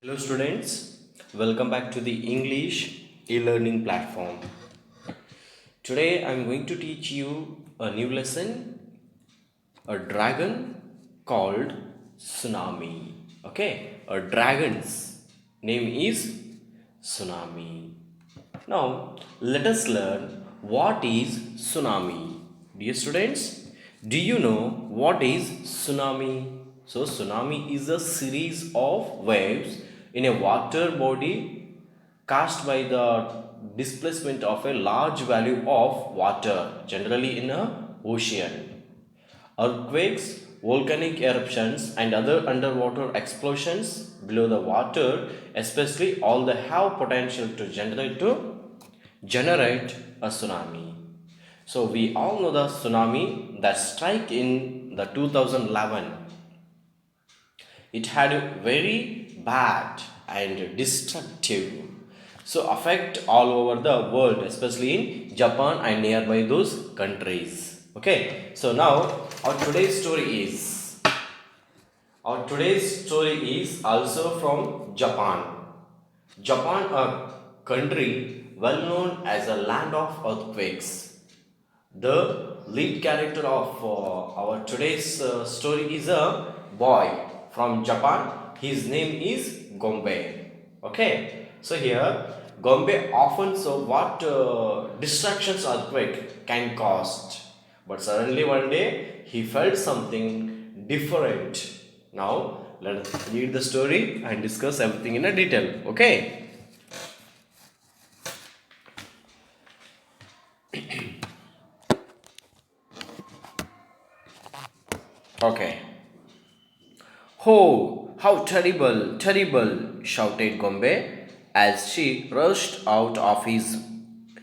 Hello students, welcome back to the English e-learning platform. Today I am going to teach you a new lesson, a dragon called Tsunami. Okay, a dragon's name is Tsunami. Now let us learn what is tsunami. Dear students, do you know what is tsunami? So tsunami is a series of waves in a water body caused by the displacement of a large volume of water, generally in a ocean. Earthquakes, volcanic eruptions, and other underwater explosions below the water, especially all they have potential to generate a tsunami. So we all know the tsunami that struck in the 2011. It had very bad and destructive so affect all over the world, especially in Japan and nearby those countries. Okay, so now our today's story is also from Japan. Japan, a country well known as a land of earthquakes. The lead character of our today's story is a boy from Japan. His name is Gombe. Okay, so here Gombe often saw what distractions earthquake can cause, but suddenly one day he felt something different. Now let's read the story and discuss everything in a detail. Okay. Okay. Oh, how terrible, terrible, shouted Gombe as she rushed out of his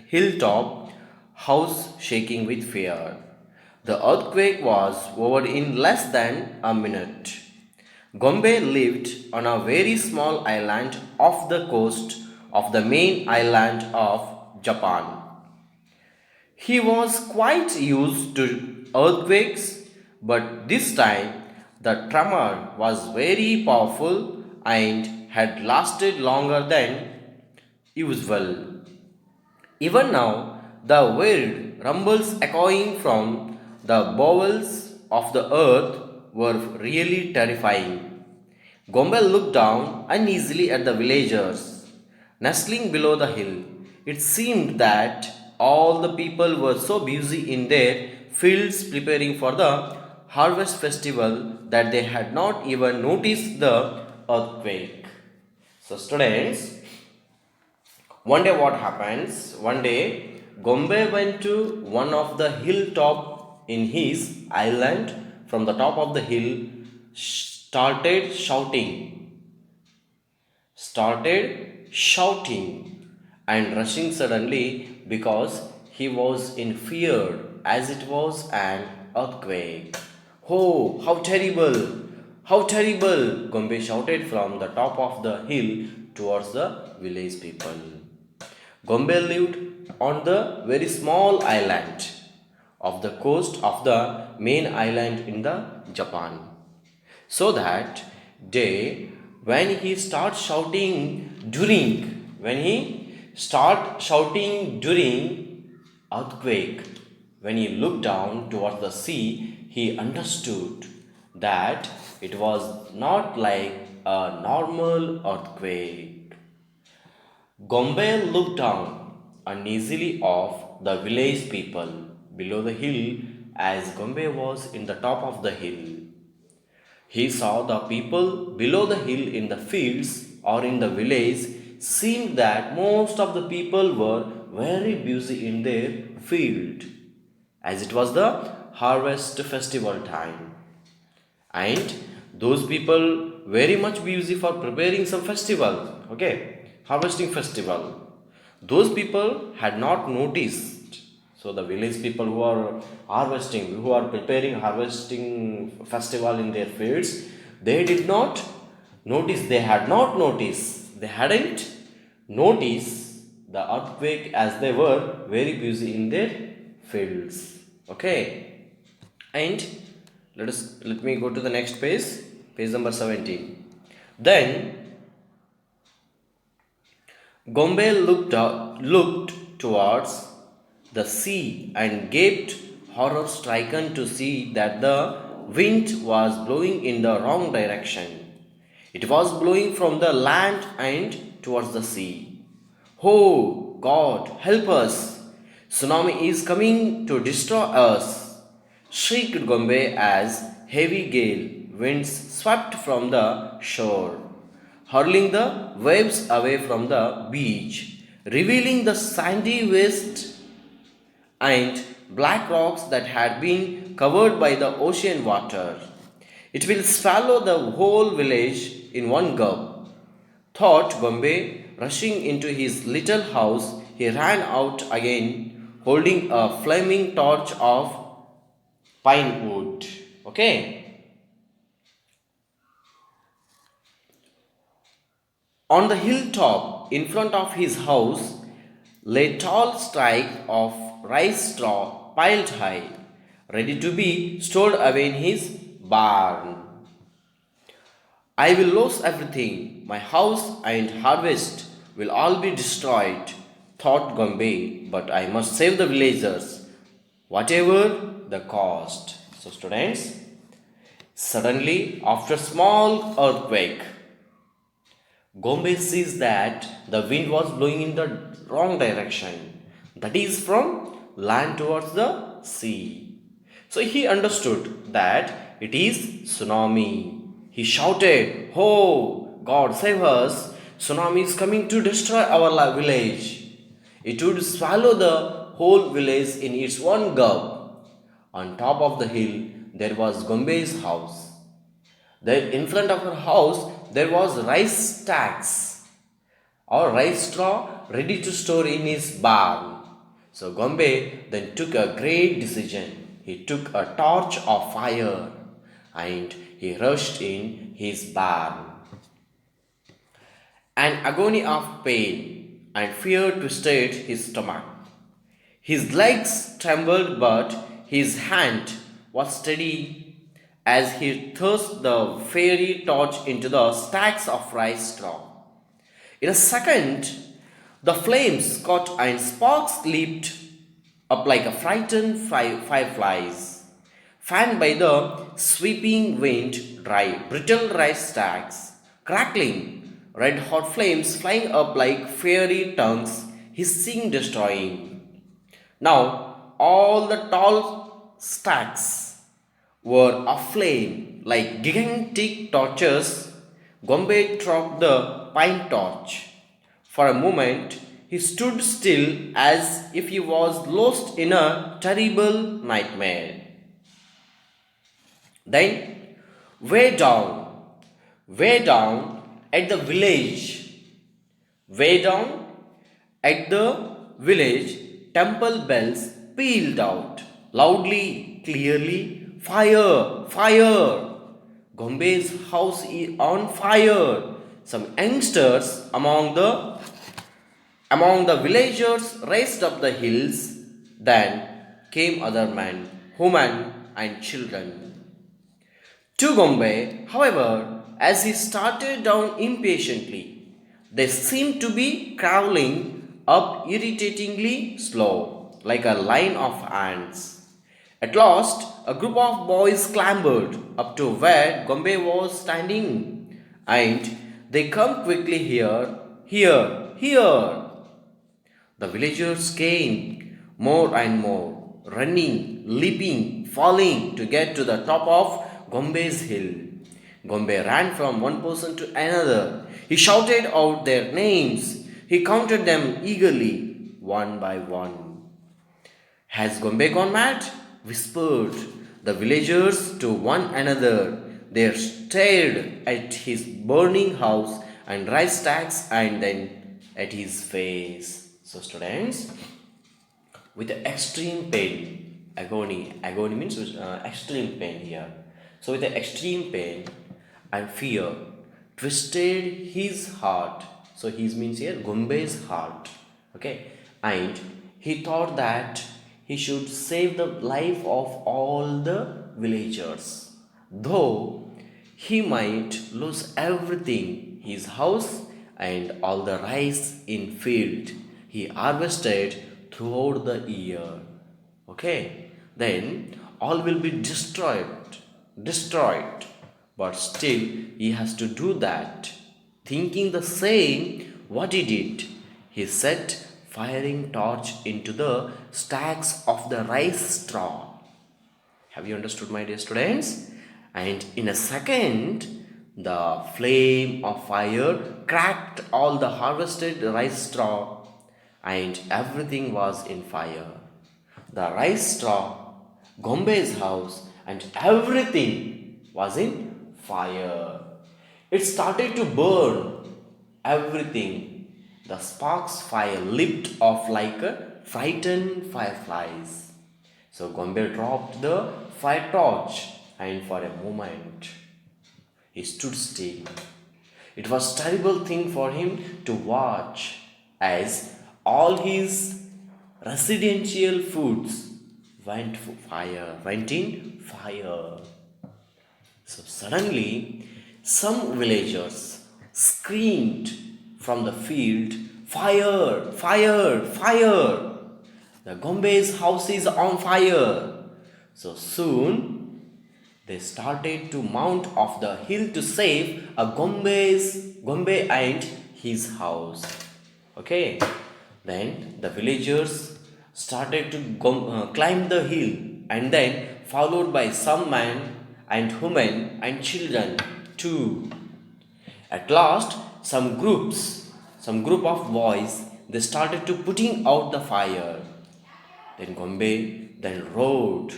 hilltop house shaking with fear. The earthquake was over in less than a minute. Gombe lived on a very small island off the coast of the main island of Japan. He was quite used to earthquakes, but this time the tremor was very powerful and had lasted longer than usual. Even now, the weird rumbles echoing from the bowels of the earth were really terrifying. Gombel looked down uneasily at the villagers, nestling below the hill. It seemed that all the people were so busy in their fields preparing for the harvest festival that they had not even noticed the earthquake. So, students, one day what happens? One day, Gombe went to one of the hilltop in his island. From the top of the hill, started shouting and rushing suddenly because he was in fear as it was an earthquake. Oh, how terrible! How terrible! Gombe shouted from the top of the hill towards the village people. Gombe lived on the very small island of the coast of the main island in the Japan. So that day when he start shouting during earthquake, when he looked down towards the sea, he understood that it was not like a normal earthquake. Gombe looked down uneasily of the village people below the hill as Gombe was in the top of the hill. He saw the people below the hill in the fields or in the village. Seemed that most of the people were very busy in their field as it was the harvest festival time, and those people very much busy for preparing some festival. Okay, harvesting festival. Those people had not noticed. So the village people who are harvesting, who are preparing harvesting festival in their fields, they did not notice, they had not noticed, they hadn't noticed the earthquake as they were very busy in their fields. Okay, and let me go to the next page, page number 17. Then Gombe looked towards the sea and gaped, horror stricken to see that the wind was blowing in the wrong direction. It was blowing from the land and towards the sea. Oh God, help us! Tsunami is coming to destroy us! Shrieked Gombe as heavy gale winds swept from the shore, hurling the waves away from the beach, revealing the sandy waste and black rocks that had been covered by the ocean water. It will swallow the whole village in one gulp, thought Gombe. Rushing into his little house, he ran out again, holding a flaming torch of pine wood. Okay. On the hilltop in front of his house lay tall stake of rice straw piled high, ready to be stored away in his barn. I will lose everything. My house and harvest will all be destroyed, thought Gombe, but I must save the villagers, whatever the cost. So, students, suddenly, after small earthquake, Gombe sees that the wind was blowing in the wrong direction, that is, from land towards the sea. So he understood that it is tsunami. He shouted, "Oh, God, save us! Tsunami is coming to destroy our village. It would swallow the whole village in its one gulp." On top of the hill, there was Gombe's house. There in front of her house there was rice stacks or rice straw ready to store in his barn. So Gombe then took a great decision. He took a torch of fire and he rushed in his barn. An agony of pain and fear twisted his stomach. His legs trembled, but his hand was steady as he thrust the fairy torch into the stacks of rice straw. In a second, the flames caught and sparks leaped up like a frightened fireflies. Fanned by the sweeping wind, dry, brittle rice stacks, crackling, red hot flames flying up like fairy tongues, hissing, destroying. Now, all the tall stacks were aflame like gigantic torches. Gombe dropped the pine torch. For a moment, he stood still as if he was lost in a terrible nightmare. Then, way down, way down at the village, way down at the village, temple bells pealed out loudly, clearly, "Fire! Fire! Gombe's house is on fire!" Some youngsters among the villagers raced up the hills. Then came other men, women, and children. To Gombe, however, as he started down impatiently, they seemed to be crawling up irritatingly slow, like a line of ants. At last, a group of boys clambered up to where Gombe was standing, and they come quickly here, here, here. The villagers came, more and more, running, leaping, falling to get to the top of Gombe's hill. Gombe ran from one person to another. He shouted out their names. He counted them eagerly, one by one. "Has Gombe gone mad?" whispered the villagers to one another. They stared at his burning house and rice stacks and then at his face. So, students, with extreme pain, agony means extreme pain here. So, with the extreme pain and fear, twisted his heart. So, his means here Gombe's heart. Okay, and he thought that he should save the life of all the villagers, though he might lose everything, his house and all the rice in field he harvested throughout the year. Okay, then all will be destroyed, but still he has to do that. Thinking the same, what he did, he set firing torch into the stacks of the rice straw. Have you understood, my dear students? And in a second, the flame of fire cracked all the harvested rice straw, and everything was in fire. The rice straw, Gombe's house, and everything was in fire. It started to burn everything. The sparks fire leaped off like frightened fireflies. So Gombe dropped the fire torch, and for a moment he stood still. It was a terrible thing for him to watch as all his residential foods went in fire. So suddenly some villagers screamed from the field, "Fire! Fire! Fire! The Gombe's house is on fire!" So soon they started to mount off the hill to save Gombe and his house. Okay, then the villagers started to climb the hill, and then followed by some men and women and children too. At last, some group of boys, they started to putting out the fire. Then Gombe then roared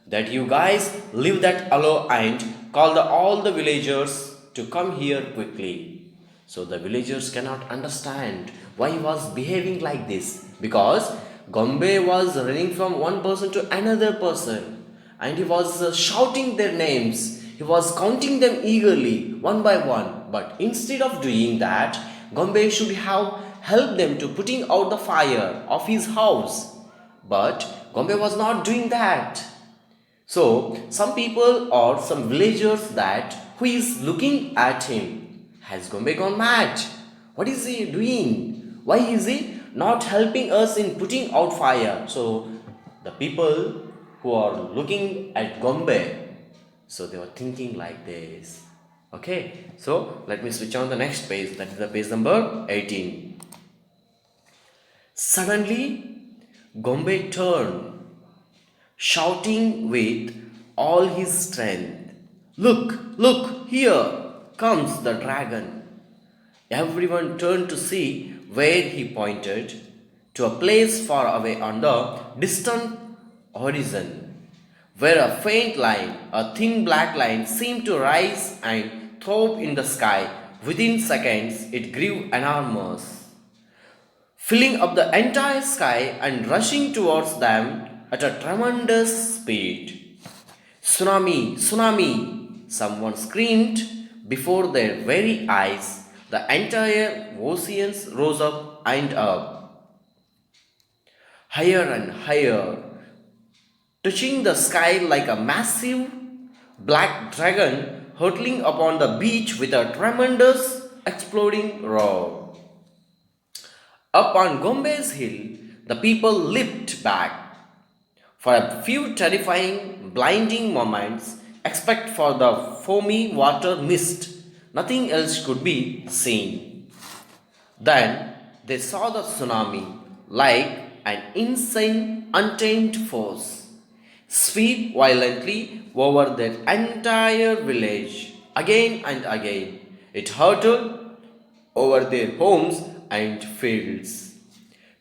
that you guys leave that alone and call all the villagers to come here quickly. So the villagers cannot understand why he was behaving like this, because Gombe was running from one person to another person, and he was shouting their names. He was counting them eagerly one by one. But instead of doing that, Gombe should have helped them to putting out the fire of his house. But Gombe was not doing that. So some people or some villagers that who is looking at him, has Gombe gone mad? What is he doing? Why is he not helping us in putting out fire? So the people who are looking at Gombe, so they were thinking like this. Okay, so let me switch on the next page, that is the page number 18. Suddenly Gombe turned, shouting with all his strength, "Look, look, here comes the dragon." Everyone turned to see where he pointed, to a place far away on the distant horizon, where a faint line, a thin black line, seemed to rise and throb in the sky. Within seconds, it grew enormous, filling up the entire sky and rushing towards them at a tremendous speed. "Tsunami! Tsunami!" someone screamed before their very eyes. The entire oceans rose up and up, higher and higher, touching the sky like a massive black dragon hurtling upon the beach with a tremendous exploding roar. Up on Gombe's hill, the people leaped back for a few terrifying, blinding moments, except for the foamy water mist. Nothing else could be seen. Then they saw the tsunami, like an insane, untamed force, sweep violently over their entire village. Again and again, it hurtled over their homes and fields.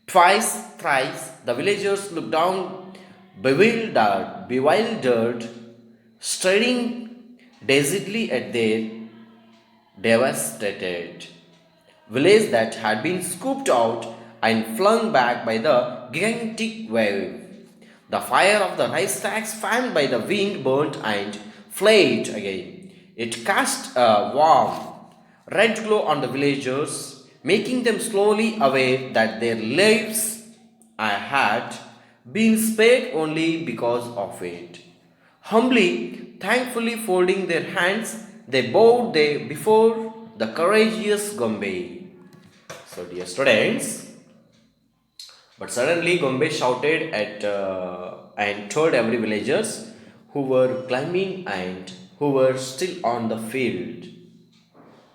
Twice, thrice, the villagers looked down, bewildered, staring dazedly at their devastated village that had been scooped out and flung back by the gigantic wave. The fire of the rice stacks, fanned by the wind, burnt and flared again. It cast a warm, red glow on the villagers, making them slowly aware that their lives had been spared only because of it. Humbly, thankfully folding their hands, they bowed before the courageous Gombe. So, dear students, but suddenly Gombe shouted at and told every villagers who were climbing and who were still on the field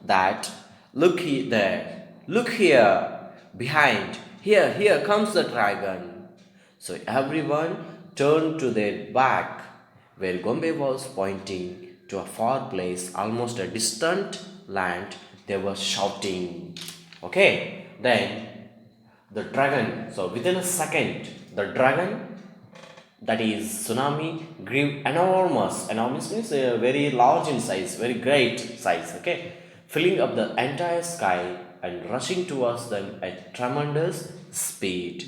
that there, look here, behind, here comes the dragon. So everyone turned to their back, where Gombe was pointing to a far place, almost a distant land. They were shouting. Okay, then the dragon. So within a second, the dragon, that is tsunami, grew enormous. Enormous means very large in size, very great size. Okay, filling up the entire sky and rushing towards them at tremendous speed.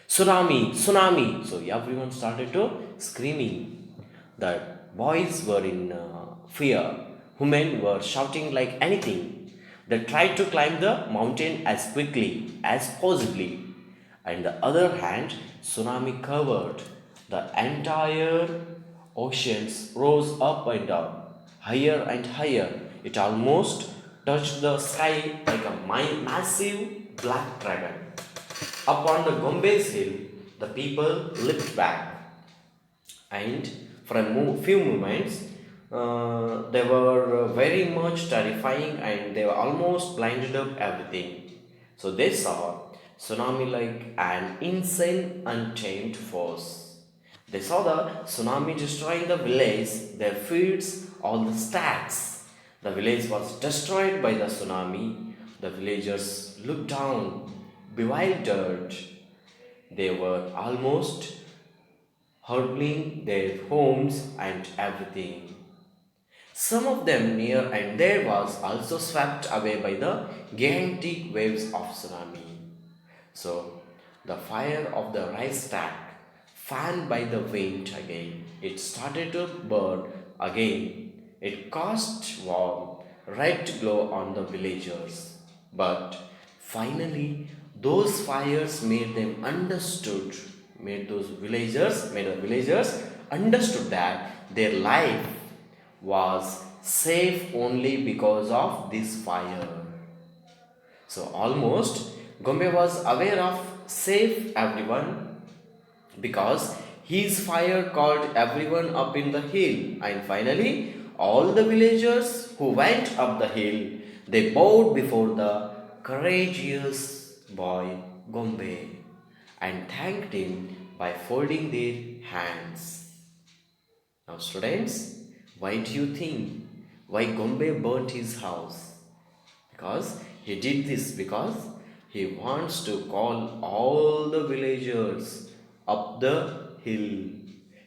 Tsunami, tsunami. So everyone started to screaming. The boys were in fear. Women were shouting like anything. They tried to climb the mountain as quickly as possibly. On the other hand, tsunami covered the entire oceans, rose up and down, higher and higher. It almost touched the sky like a massive black dragon. Upon the Gombe's hill, the people leaped back, and for a few moments, they were very much terrifying, and they were almost blinded up everything. So they saw tsunami like an insane, untamed force. They saw the tsunami destroying the village, their fields, all the stacks. The village was destroyed by the tsunami. The villagers looked down, bewildered. They were almost hurtling their homes and everything. Some of them near and there was also swept away by the gigantic waves of tsunami. So the fire of the rice stack, fanned by the wind again, it started to burn again. It cast warm red glow on the villagers. But finally, those fires made the villagers understood that their life was safe only because of this fire. So almost Gombe was aware of save everyone because his fire called everyone up in the hill, and finally all the villagers who went up the hill, they bowed before the courageous boy Gombe and thanked him by folding their hands. Now, students, why do you think why Gombe burnt his house? Because he did this because he wants to call all the villagers up the hill.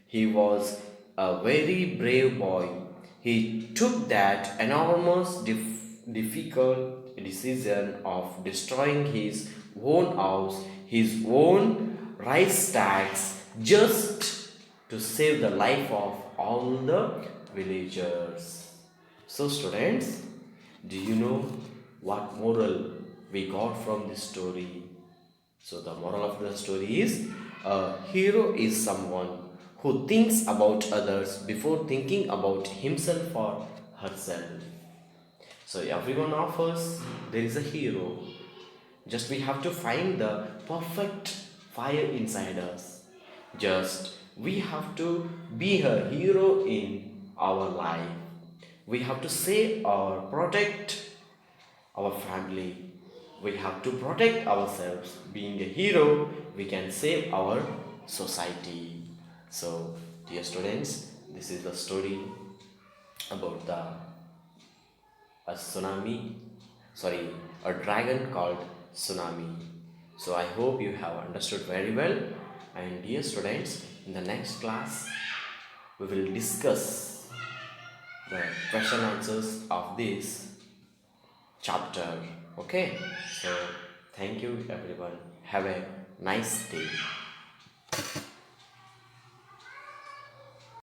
He was a very brave boy. He took that enormous difficult decision of destroying his own house, his own rice stacks, just to save the life of all the villagers. So, students, do you know what moral we got from this story? So, the moral of the story is a hero is someone who thinks about others before thinking about himself or herself. So, everyone of us, there is a hero. Just we have to find the perfect fire inside us. Just we have to be a hero in our life. We have to save or protect our family. We have to protect ourselves. Being a hero, we can save our society. So, dear students, this is the story about a tsunami, sorry, a dragon called Tsunami. So, I hope you have understood very well. And dear students, in the next class, we will discuss the question answers of this chapter. Okay, so thank you everyone. Have a nice day.